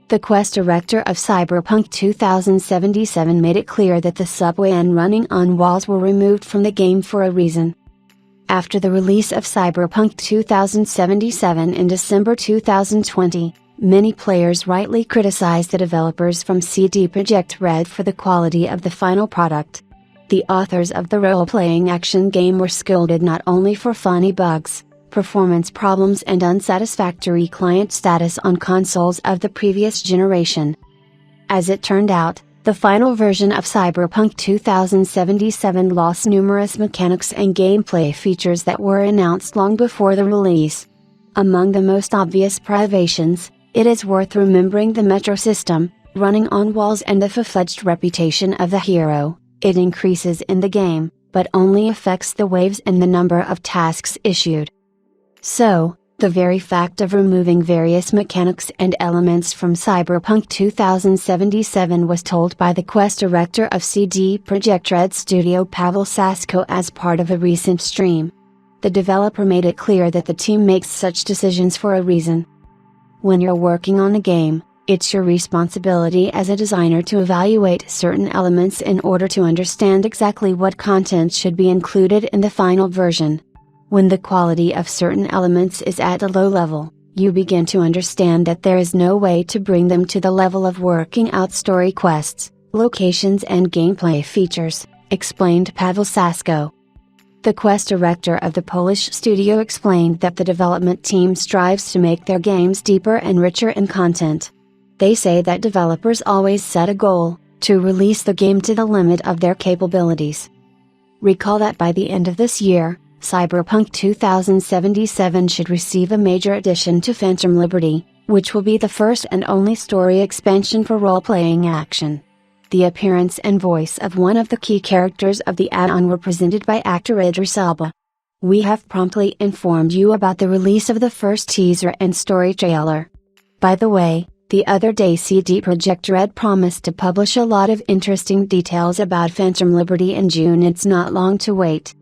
The Quest director of Cyberpunk 2077 made it clear that the subway and running on walls were removed from the game for a reason. After the release of Cyberpunk 2077 in December 2020, many players rightly criticized the developers from CD Projekt Red for the quality of the final product. The authors of the role-playing action game were scolded not only for funny bugs, performance problems and unsatisfactory client status on consoles of the previous generation. As it turned out, the final version of Cyberpunk 2077 lost numerous mechanics and gameplay features that were announced long before the release. Among the most obvious privations, it is worth remembering the metro system, running on walls and the full-fledged reputation of the hero. It increases in the game, but only affects the waves and the number of tasks issued. So, the very fact of removing various mechanics and elements from Cyberpunk 2077 was told by the Quest director of CD Projekt Red Studio Pavel Sasko as part of a recent stream. The developer made it clear that the team makes such decisions for a reason. When you're working on a game, it's your responsibility as a designer to evaluate certain elements in order to understand exactly what content should be included in the final version. When the quality of certain elements is at a low level, you begin to understand that there is no way to bring them to the level of working out story quests, locations and gameplay features, explained Pavel Sasko. The Quest director of the Polish studio explained that the development team strives to make their games deeper and richer in content. They say that developers always set a goal, to release the game to the limit of their capabilities. Recall that by the end of this year, Cyberpunk 2077 should receive a major addition to Phantom Liberty, which will be the first and only story expansion for role-playing action. The appearance and voice of one of the key characters of the add-on were presented by actor Idris Elba. We have promptly informed you about the release of the first teaser and story trailer. By the way, the other day CD Projekt Red promised to publish a lot of interesting details about Phantom Liberty in June. It's not long to wait.